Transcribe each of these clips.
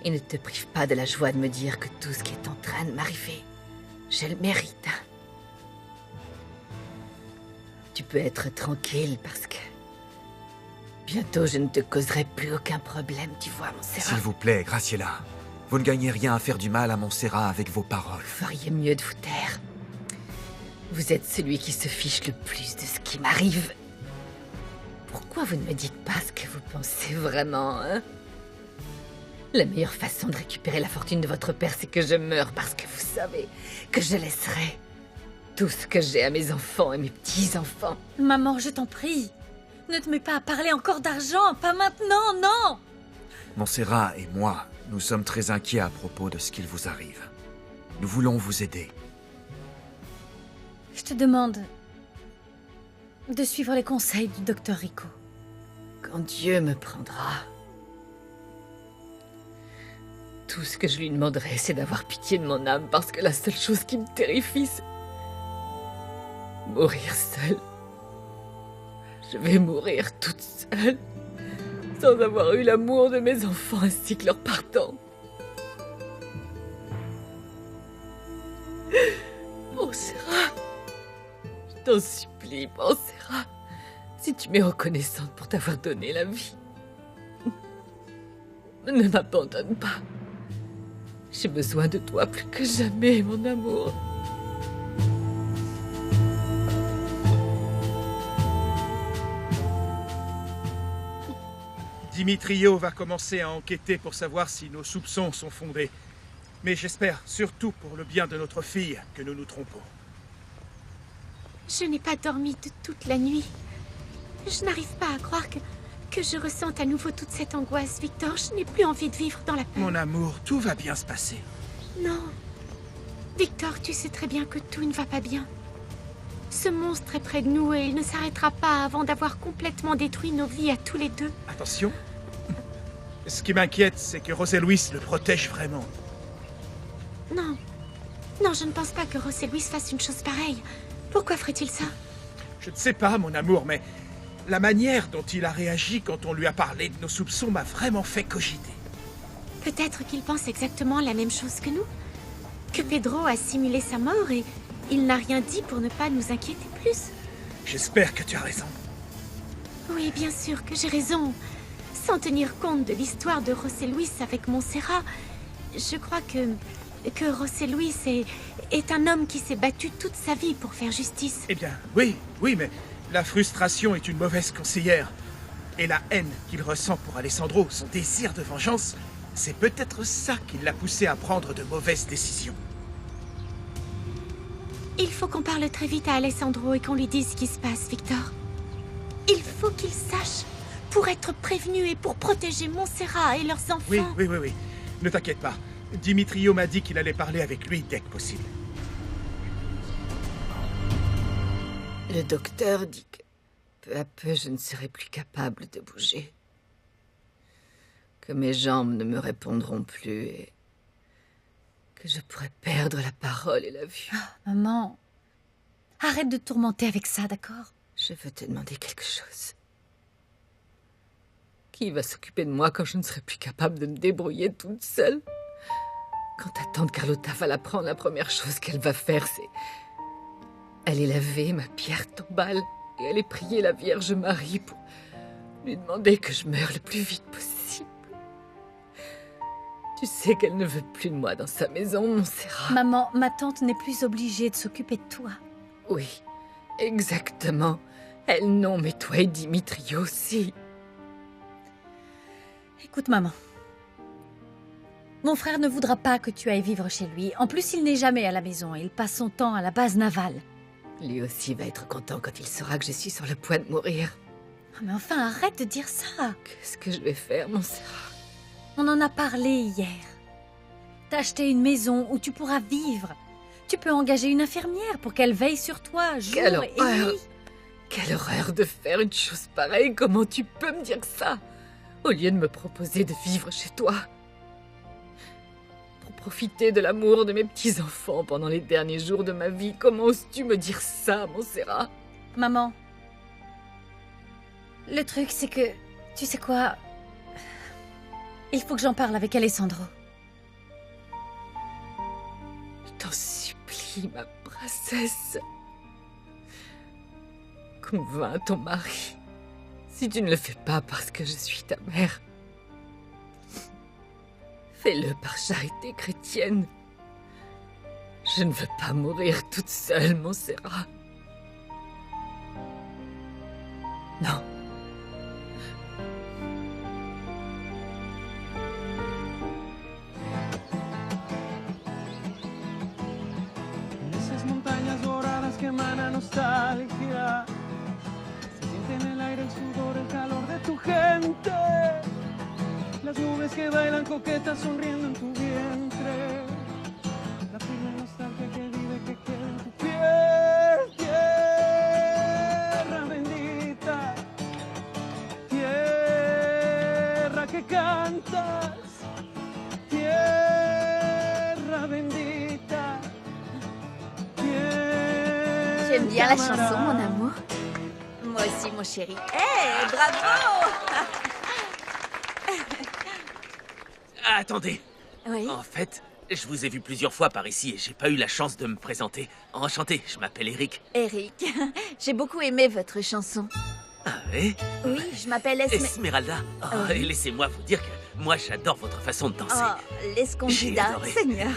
Et ne te prive pas de la joie de me dire que tout ce qui est en train de m'arriver, je le mérite. Tu peux être tranquille parce que bientôt je ne te causerai plus aucun problème, tu vois, Montserrat. S'il vous plaît, Graciela. Vous ne gagnez rien à faire du mal à Montserrat avec vos paroles. Vous feriez mieux de vous taire. Vous êtes celui qui se fiche le plus de ce qui m'arrive. Pourquoi vous ne me dites pas ce que vous pensez vraiment, hein? La meilleure façon de récupérer la fortune de votre père, c'est que je meure parce que vous savez que je laisserai tout ce que j'ai à mes enfants et mes petits-enfants. Maman, je t'en prie. Ne te mets pas à parler encore d'argent, pas maintenant, non! Montserrat et moi, nous sommes très inquiets à propos de ce qu'il vous arrive. Nous voulons vous aider. Je te demande de suivre les conseils du docteur Rico. Quand Dieu me prendra, tout ce que je lui demanderai, c'est d'avoir pitié de mon âme, parce que la seule chose qui me terrifie, c'est mourir seule. Je vais mourir toute seule, sans avoir eu l'amour de mes enfants ainsi que leurs parents. Montserrat, je t'en supplie, Montserrat, si tu m'es reconnaissante pour t'avoir donné la vie, ne m'abandonne pas. J'ai besoin de toi plus que jamais, mon amour. Dimitrio va commencer à enquêter pour savoir si nos soupçons sont fondés. Mais j'espère, surtout pour le bien de notre fille, que nous nous trompons. Je n'ai pas dormi de toute la nuit. Je n'arrive pas à croire que je ressente à nouveau toute cette angoisse, Victor. Je n'ai plus envie de vivre dans la peur. Mon amour, tout va bien se passer. Non. Victor, tu sais très bien que tout ne va pas bien. Ce monstre est près de nous et il ne s'arrêtera pas avant d'avoir complètement détruit nos vies à tous les deux. Attention. Ce qui m'inquiète, c'est que José Luis le protège vraiment. Non. Non, je ne pense pas que José Luis fasse une chose pareille. Pourquoi ferait-il ça? Je ne sais pas, mon amour, mais la manière dont il a réagi quand on lui a parlé de nos soupçons m'a vraiment fait cogiter. Peut-être qu'il pense exactement la même chose que nous. Que Pedro a simulé sa mort et il n'a rien dit pour ne pas nous inquiéter plus. J'espère que tu as raison. Oui, bien sûr que j'ai raison. Sans tenir compte de l'histoire de José Luis avec Montserrat, je crois que José Luis est un homme qui s'est battu toute sa vie pour faire justice. Eh bien, oui, mais la frustration est une mauvaise conseillère. Et la haine qu'il ressent pour Alessandro, son désir de vengeance, c'est peut-être ça qui l'a poussé à prendre de mauvaises décisions. Il faut qu'on parle très vite à Alessandro et qu'on lui dise ce qui se passe, Victor. Il faut qu'il sache, pour être prévenu et pour protéger Montserrat et leurs enfants. Oui. Ne t'inquiète pas. Dimitrio m'a dit qu'il allait parler avec lui dès que possible. Le docteur dit que peu à peu je ne serai plus capable de bouger. Que mes jambes ne me répondront plus et que je pourrais perdre la parole et la vue. Oh, maman, arrête de te tourmenter avec ça, d'accord? Je veux te demander quelque chose. Qui va s'occuper de moi quand je ne serai plus capable de me débrouiller toute seule? Quand ta tante Carlotta va l'apprendre, la première chose qu'elle va faire, c'est aller laver ma pierre tombale et aller prier la Vierge Marie pour lui demander que je meure le plus vite possible. Tu sais qu'elle ne veut plus de moi dans sa maison, Montserrat. Maman, ma tante n'est plus obligée de s'occuper de toi. Oui, exactement. Elle non, mais toi et Dimitri aussi. Écoute, maman. Mon frère ne voudra pas que tu ailles vivre chez lui. En plus, il n'est jamais à la maison et il passe son temps à la base navale. Lui aussi va être content quand il saura que je suis sur le point de mourir. Oh, mais enfin, arrête de dire ça. Qu'est-ce que je vais faire, Montserrat? On en a parlé hier. T'as acheté une maison où tu pourras vivre. Tu peux engager une infirmière pour qu'elle veille sur toi jour Quelle et horreur! nuit. Quelle horreur de faire une chose pareille! Comment tu peux me dire ça? Au lieu de me proposer de vivre chez toi. Pour profiter de l'amour de mes petits-enfants pendant les derniers jours de ma vie, comment oses-tu me dire ça, Montserrat? Maman, le truc c'est que, tu sais quoi? Il faut que j'en parle avec Alessandro. Je t'en supplie, ma princesse. Convainc ton mari. Si tu ne le fais pas parce que je suis ta mère, fais-le par charité chrétienne. Je ne veux pas mourir toute seule, Montserrat. Non. Esas montañas doradas que emanan nostalgia. Se siente en el aire el sudor, el calor de tu gente. Las nubes que bailan coquetas sonriendo en tu vientre. La firme nostalgia que vive, que queda en tu piel. Tierra bendita. Tierra que cantas. Tierra bendita. J'aime bien la chanson, mon amour. Moi aussi, mon chéri. Hé, bravo! Attendez. Oui. En fait, je vous ai vu plusieurs fois par ici et j'ai pas eu la chance de me présenter. Enchanté, je m'appelle Eric. Eric, j'ai beaucoup aimé votre chanson. Ah oui? Oui, je m'appelle Esmeralda. Oh, Oui. et laissez-moi vous dire que moi j'adore votre façon de danser. Oh, J'ai l'escondida, adoré. Seigneur.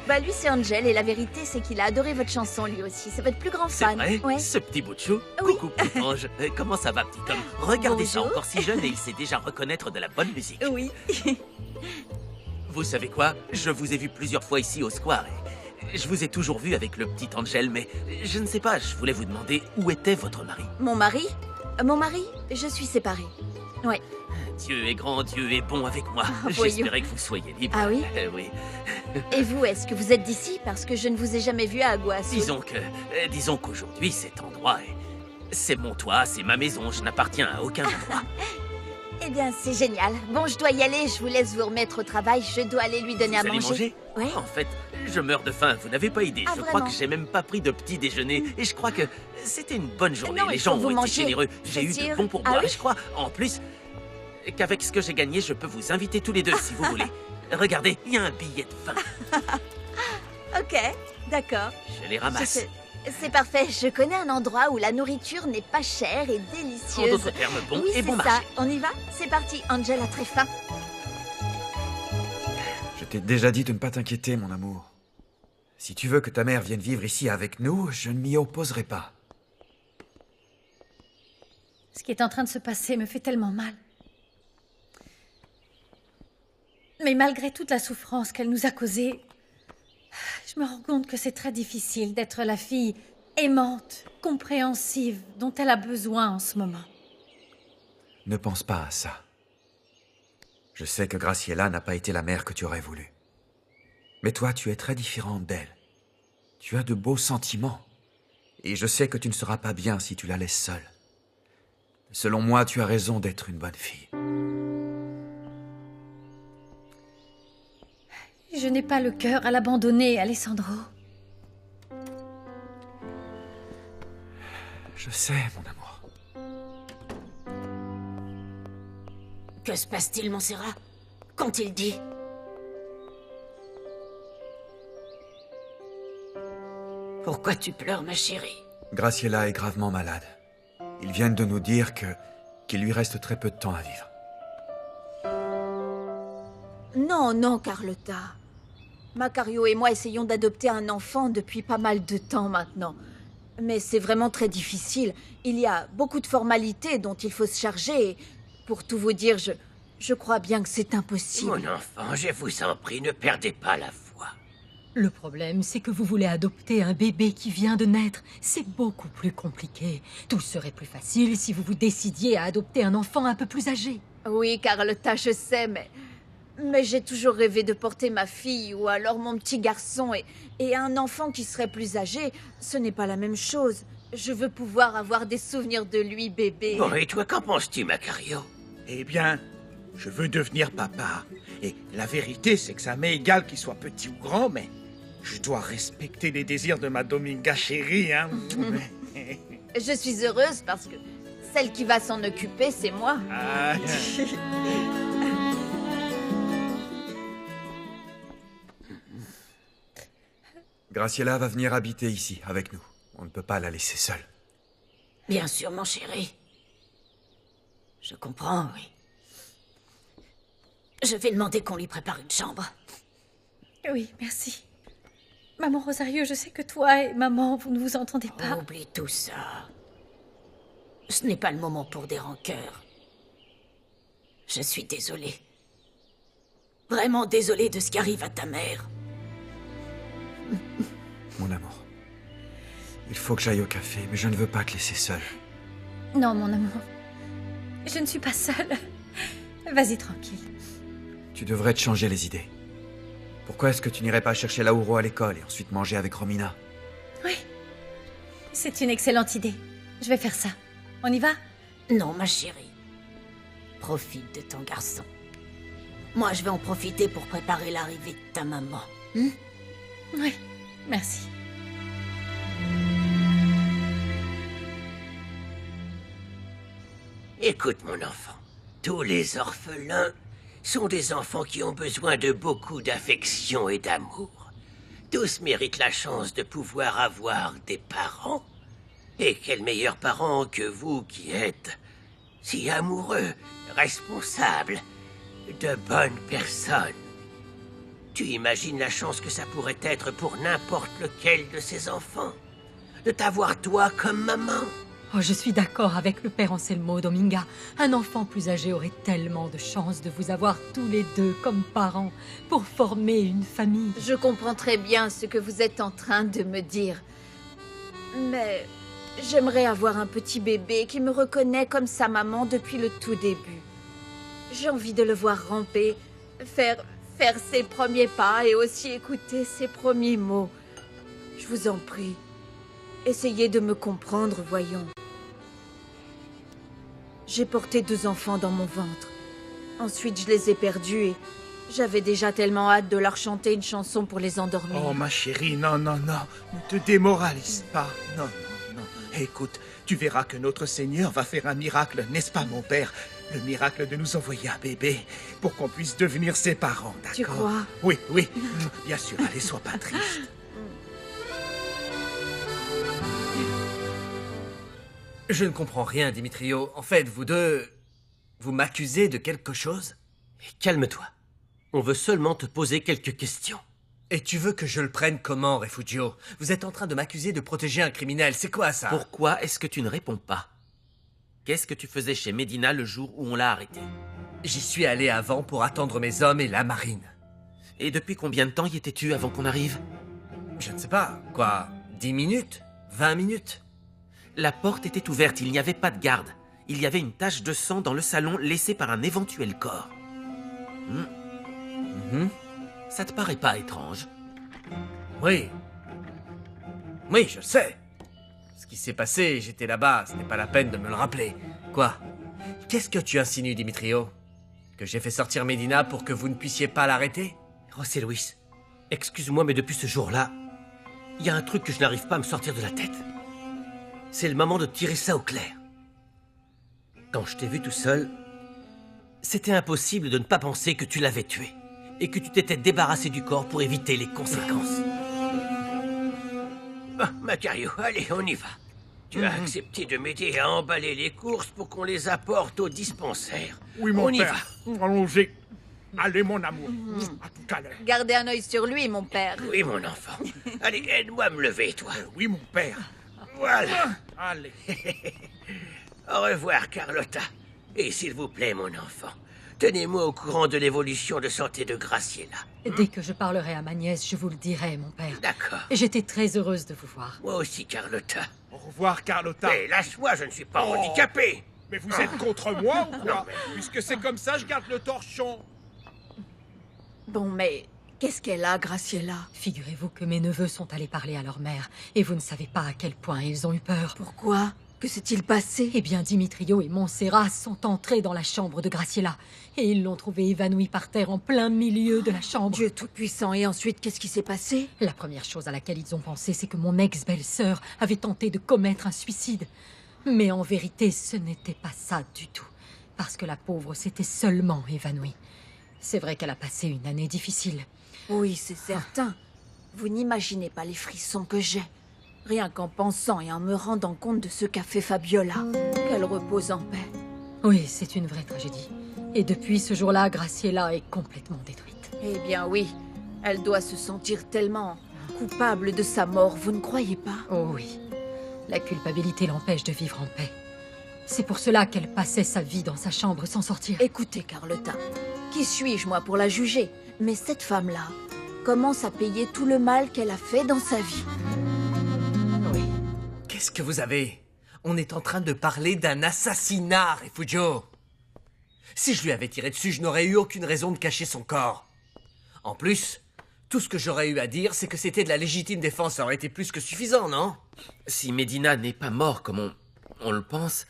Bah lui c'est Angel et la vérité c'est qu'il a adoré votre chanson lui aussi. C'est votre plus grand C'est fan. vrai? Ouais. Ce petit bout de chou? Oui. Coucou, petit ange. Comment ça va, petit homme? Regardez ça, Bonjour. encore si jeune et il sait déjà reconnaître de la bonne musique. Oui. Vous savez quoi? Je vous ai vu plusieurs fois ici au square et je vous ai toujours vu avec le petit Angel, mais je ne sais pas, je voulais vous demander où était votre mari. Mon mari? Mon mari? Je suis séparée. Ouais. Dieu est grand, Dieu est bon avec moi. voyons. J'espérais que vous soyez libre. Ah oui? Oui. Et vous, est-ce que vous êtes d'ici? Parce que je ne vous ai jamais vu à Aguas. Disons qu'aujourd'hui, cet endroit c'est mon toit, c'est ma maison, je n'appartiens à aucun endroit. Eh bien, c'est génial. Bon, je dois y aller, je vous laisse vous remettre au travail. Je dois aller lui donner Vous à allez manger? Ouais. En fait, je meurs de faim, vous n'avez pas idée. Ah, je crois vraiment? que j'ai même pas pris de petit déjeuner et je crois que c'était une bonne journée. Non, Les il faut gens vous ont été manger. généreux. J'ai C'est eu sûr. de bons Ah pourboires oui? et je crois, en plus, qu'avec ce que j'ai gagné, je peux vous inviter tous les deux si vous voulez. Regardez, il y a un billet de 20. Ok, d'accord. Je les ramasse. C'est parfait. Je connais un endroit où la nourriture n'est pas chère et En délicieuse. d'autres termes, bon Oui, et bon c'est ça. marché. On y va? C'est parti. Angel a très faim. Je t'ai déjà dit de ne pas t'inquiéter, mon amour. Si tu veux que ta mère vienne vivre ici avec nous, je ne m'y opposerai pas. Ce qui est en train de se passer me fait tellement mal. Mais malgré toute la souffrance qu'elle nous a causée, je me rends compte que c'est très difficile d'être la fille aimante, compréhensive dont elle a besoin en ce moment. Ne pense pas à ça. Je sais que Graciela n'a pas été la mère que tu aurais voulu. Mais toi, tu es très différente d'elle. Tu as de beaux sentiments. Et je sais que tu ne seras pas bien si tu la laisses seule. Selon moi, tu as raison d'être une bonne fille. Je n'ai pas le cœur à l'abandonner, Alessandro. Je sais, mon amour. Que se passe-t-il, Montserrat? Qu'ont-ils dit? Pourquoi tu pleures, ma chérie? Graciela est gravement malade. Ils viennent de nous dire qu'il lui reste très peu de temps à vivre. Non, non, Carlotta. Macario et moi essayons d'adopter un enfant depuis pas mal de temps maintenant. Mais c'est vraiment très difficile. Il y a beaucoup de formalités dont il faut se charger. Et pour tout vous dire, je crois bien que c'est impossible. Mon enfant, je vous en prie, ne perdez pas la foi. Le problème, c'est que vous voulez adopter un bébé qui vient de naître. C'est beaucoup plus compliqué. Tout serait plus facile si vous vous décidiez à adopter un enfant un peu plus âgé. Oui, Carlotta, je sais, mais j'ai toujours rêvé de porter ma fille ou alors mon petit garçon et un enfant qui serait plus âgé. Ce n'est pas la même chose. Je veux pouvoir avoir des souvenirs de lui, bébé. Bon, et toi, qu'en penses-tu, Macario? Eh bien, je veux devenir papa. Et la vérité, c'est que ça m'est égal qu'il soit petit ou grand, mais je dois respecter les désirs de ma Dominga chérie, hein. Je suis heureuse parce que celle qui va s'en occuper, c'est moi. Ah. Graciela va venir habiter ici, avec nous. On ne peut pas la laisser seule. Bien sûr, mon chéri. Je comprends, oui. Je vais demander qu'on lui prépare une chambre. Oui, merci. Maman Rosario, je sais que toi et maman, vous ne vous entendez pas. Oublie tout ça. Ce n'est pas le moment pour des rancœurs. Je suis désolée. Vraiment désolée de ce qui arrive à ta mère. Mon amour. Il faut que j'aille au café, mais je ne veux pas te laisser seule. Non, mon amour. Je ne suis pas seule. Vas-y, tranquille. Tu devrais te changer les idées. Pourquoi est-ce que tu n'irais pas chercher Lauro à l'école et ensuite manger avec Romina? Oui. C'est une excellente idée. Je vais faire ça. On y va? Non, ma chérie. Profite de ton garçon. Moi, je vais en profiter pour préparer l'arrivée de ta maman. Oui, merci. Écoute, mon enfant, tous les orphelins sont des enfants qui ont besoin de beaucoup d'affection et d'amour. Tous méritent la chance de pouvoir avoir des parents. Et quels meilleurs parents que vous qui êtes si amoureux, responsables, de bonnes personnes. Tu imagines la chance que ça pourrait être pour n'importe lequel de ces enfants, de t'avoir toi comme maman. Oh, je suis d'accord avec le père Anselmo, Dominga. Un enfant plus âgé aurait tellement de chance de vous avoir tous les deux comme parents pour former une famille. Je comprends très bien ce que vous êtes en train de me dire. Mais j'aimerais avoir un petit bébé qui me reconnaît comme sa maman depuis le tout début. J'ai envie de le voir ramper, faire ses premiers pas et aussi écouter ses premiers mots. Je vous en prie, essayez de me comprendre, voyons. J'ai porté 2 enfants dans mon ventre. Ensuite, je les ai perdus et j'avais déjà tellement hâte de leur chanter une chanson pour les endormir. Oh, ma chérie, non, non, non. Ne te démoralise pas. Non, non, non. Écoute, tu verras que notre Seigneur va faire un miracle, n'est-ce pas, mon père? Le miracle de nous envoyer un bébé pour qu'on puisse devenir ses parents, d'accord? Tu crois? Oui, oui. Bien sûr, allez, sois pas triste. Je ne comprends rien, Dimitrio. En fait, vous deux... Vous m'accusez de quelque chose? Calme-toi. On veut seulement te poser quelques questions. Et tu veux que je le prenne comment, Refugio? Vous êtes en train de m'accuser de protéger un criminel, c'est quoi ça? Pourquoi est-ce que tu ne réponds pas? Qu'est-ce que tu faisais chez Medina le jour où on l'a arrêté? J'y suis allé avant pour attendre mes hommes et la marine. Et depuis combien de temps y étais-tu avant qu'on arrive? Je ne sais pas, quoi, 10 minutes? 20 minutes? La porte était ouverte, il n'y avait pas de garde. Il y avait une tache de sang dans le salon laissée par un éventuel corps. Ça te paraît pas étrange? Oui. Oui, je le sais. Ce qui s'est passé, j'étais là-bas, ce n'est pas la peine de me le rappeler. Quoi? Qu'est-ce que tu insinues, Dimitrio? Que j'ai fait sortir Medina pour que vous ne puissiez pas l'arrêter? José Luis, excuse-moi, mais depuis ce jour-là, il y a un truc que je n'arrive pas à me sortir de la tête. C'est le moment de tirer ça au clair. Quand je t'ai vu tout seul, c'était impossible de ne pas penser que tu l'avais tué et que tu t'étais débarrassé du corps pour éviter les conséquences. Ah, Macario, allez, on y va. Tu as accepté de m'aider à emballer les courses pour qu'on les apporte au dispensaire. Oui, mon on y père. Allons-y. Allez, mon amour. À tout à l'heure. Gardez un œil sur lui, mon père. va. Oui, mon enfant. Allez, aide-moi à me lever, toi. Oui, mon père. Voilà. Allez. Au revoir, Carlotta. Et s'il vous plaît, mon enfant, tenez-moi au courant de l'évolution de santé de Graciela. Dès que je parlerai à ma nièce, je vous le dirai, mon père. D'accord. Et j'étais très heureuse de vous voir. Moi aussi, Carlotta. Au revoir, Carlotta. Mais lâche-moi, je ne suis pas handicapé. Mais vous êtes contre moi ou quoi? Puisque c'est comme ça, je garde le torchon. Bon, mais qu'est-ce qu'elle a, Graciela? Figurez-vous que mes neveux sont allés parler à leur mère, et vous ne savez pas à quel point ils ont eu peur. Pourquoi? Que s'est-il passé? Eh bien, Dimitrio et Montserrat sont entrés dans la chambre de Graciela, et ils l'ont trouvée évanouie par terre en plein milieu de la chambre. Dieu tout-puissant, et ensuite, qu'est-ce qui s'est passé? La première chose à laquelle ils ont pensé, c'est que mon ex-belle-sœur avait tenté de commettre un suicide. Mais en vérité, ce n'était pas ça du tout, parce que la pauvre s'était seulement évanouie. C'est vrai qu'elle a passé une année difficile. Oui, c'est certain. Vous n'imaginez pas les frissons que j'ai. Rien qu'en pensant et en me rendant compte de ce qu'a fait Fabiola. Qu'elle repose en paix. Oui, c'est une vraie tragédie. Et depuis ce jour-là, Graciela est complètement détruite. Eh bien oui, elle doit se sentir tellement coupable de sa mort, vous ne croyez pas? Oh oui. La culpabilité l'empêche de vivre en paix. C'est pour cela qu'elle passait sa vie dans sa chambre sans sortir. Écoutez, Carlotta, qui suis-je, moi, pour la juger? Mais cette femme-là commence à payer tout le mal qu'elle a fait dans sa vie. Oui. Qu'est-ce que vous avez? On est en train de parler d'un assassinat, Refugio. Si je lui avais tiré dessus, je n'aurais eu aucune raison de cacher son corps. En plus, tout ce que j'aurais eu à dire, c'est que c'était de la légitime défense. Ça aurait été plus que suffisant, non? Si Medina n'est pas mort comme on le pense,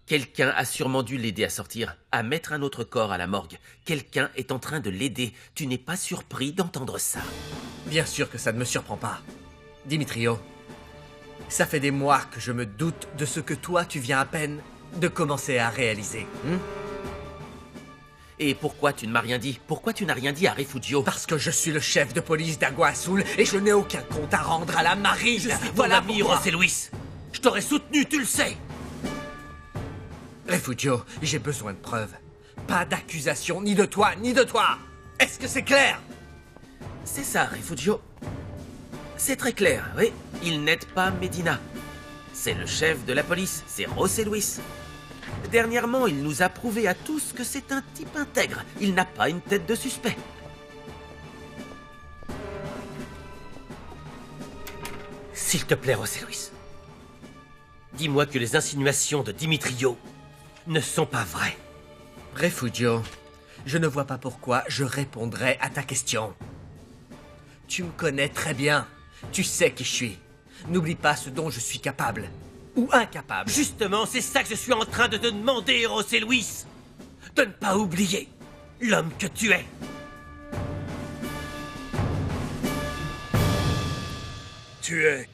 quelqu'un a sûrement dû l'aider à sortir, à mettre un autre corps à la morgue. Quelqu'un est en train de l'aider. Tu n'es pas surpris d'entendre ça? Bien sûr que ça ne me surprend pas. Dimitrio, ça fait des mois que je me doute de ce que toi, tu viens à peine de commencer à réaliser. Et pourquoi tu ne m'as rien dit? Pourquoi tu n'as rien dit à Refugio? Parce que je suis le chef de police d'Agua Azul et je n'ai aucun compte à rendre à la marine. Je suis ton voilà ami, pourquoi. José Luis. Je t'aurais soutenu, tu le sais. Refugio, j'ai besoin de preuves. Pas d'accusation ni de toi, ni de toi. Est-ce que c'est clair? C'est ça, Refugio. C'est très clair, oui. Il n'aide pas Medina. C'est le chef de la police, c'est José Luis. Dernièrement, il nous a prouvé à tous que c'est un type intègre. Il n'a pas une tête de suspect. S'il te plaît, José Luis, dis-moi que les insinuations de Dimitrio ne sont pas vraies. Refugio, je ne vois pas pourquoi je répondrais à ta question. Tu me connais très bien. Tu sais qui je suis. N'oublie pas ce dont je suis capable. Ou incapable. Justement, c'est ça que je suis en train de te demander, José Luis. De ne pas oublier l'homme que tu es. Tu es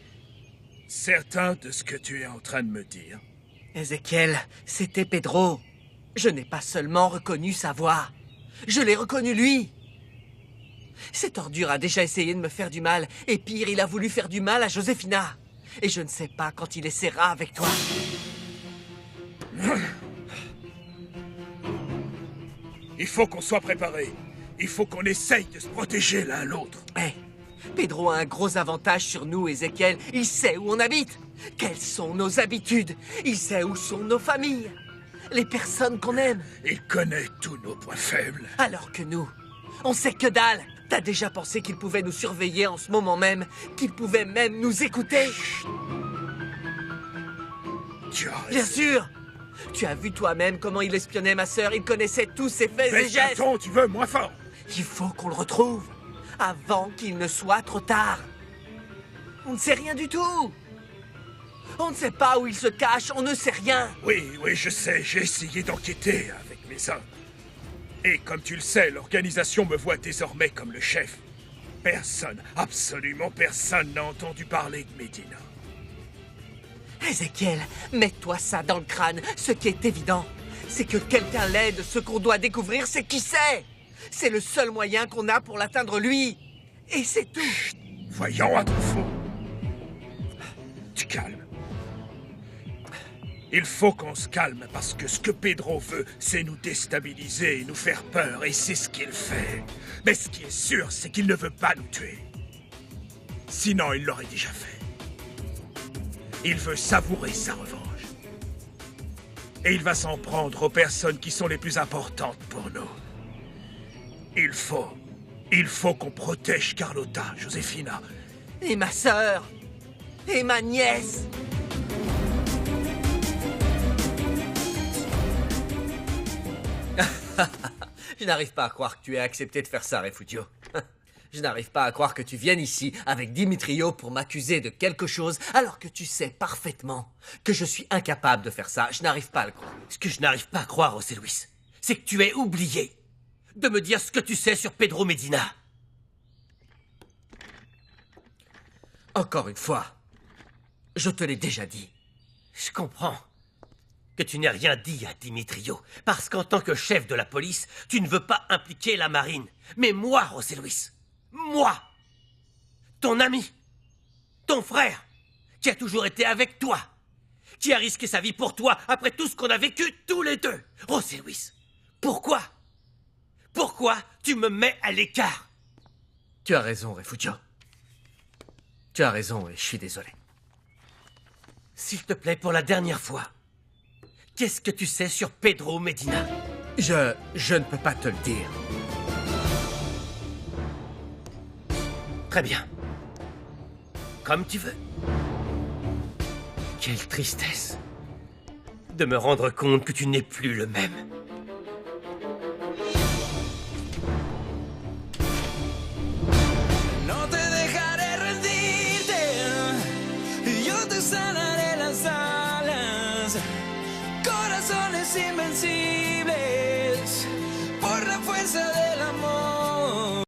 certain de ce que tu es en train de me dire? Ézéchiel, c'était Pedro. Je n'ai pas seulement reconnu sa voix. Je l'ai reconnu lui. Cet ordure a déjà essayé de me faire du mal. Et pire, il a voulu faire du mal à Josefina. Et je ne sais pas quand il essaiera avec toi. Il faut qu'on soit préparé. Il faut qu'on essaye de se protéger l'un l'autre. Hé, Pedro a un gros avantage sur nous, Ézéchiel. Il sait où on habite. Quelles sont nos habitudes. Il sait où sont nos familles. Les personnes qu'on aime. Il connaît tous nos points faibles. Alors que nous, on sait que dalle. T'as déjà pensé qu'il pouvait nous surveiller en ce moment même? Qu'il pouvait même nous écouter? Tu as Bien raison. sûr! Tu as vu toi-même comment il espionnait ma sœur. Il connaissait tous ses faits et Baisse un gestes. ton, tu veux, moins fort. Il faut qu'on le retrouve. Avant qu'il ne soit trop tard. On ne sait rien du tout. On ne sait pas où il se cache. On ne sait rien. Oui, je sais. J'ai essayé d'enquêter avec mes hommes. Et comme tu le sais, l'organisation me voit désormais comme le chef. Personne, absolument personne n'a entendu parler de Medina. Ézéchiel, mets-toi ça dans le crâne. Ce qui est évident, c'est que quelqu'un l'aide. Ce qu'on doit découvrir, c'est qui c'est. C'est le seul moyen qu'on a pour l'atteindre lui. Et c'est tout. Chut, voyons à ton faux. Tu calmes. Il faut qu'on se calme parce que ce que Pedro veut, c'est nous déstabiliser et nous faire peur, et c'est ce qu'il fait. Mais ce qui est sûr, c'est qu'il ne veut pas nous tuer. Sinon, il l'aurait déjà fait. Il veut savourer sa revanche. Et il va s'en prendre aux personnes qui sont les plus importantes pour nous. Il faut qu'on protège Carlotta, Josefina. Et ma sœur. Et ma nièce. Je n'arrive pas à croire que tu aies accepté de faire ça, Refugio. Je n'arrive pas à croire que tu viennes ici avec Dimitrio pour m'accuser de quelque chose alors que tu sais parfaitement que je suis incapable de faire ça. Je n'arrive pas à le croire. Ce que je n'arrive pas à croire, José Luis, c'est que tu aies oublié de me dire ce que tu sais sur Pedro Medina. Encore une fois, je te l'ai déjà dit. Je comprends que tu n'aies rien dit à Dimitrio, parce qu'en tant que chef de la police, tu ne veux pas impliquer la marine. Mais moi, José Luis, moi, ton ami, ton frère, qui a toujours été avec toi, qui a risqué sa vie pour toi après tout ce qu'on a vécu tous les deux. Ross et Louis, pourquoi? Pourquoi tu me mets à l'écart? Tu as raison, Refugio. Tu as raison et je suis désolé. S'il te plaît, pour la dernière fois, qu'est-ce que tu sais sur Pedro Medina? Je ne peux pas te le dire. Très bien. Comme tu veux. Quelle tristesse de me rendre compte que tu n'es plus le même.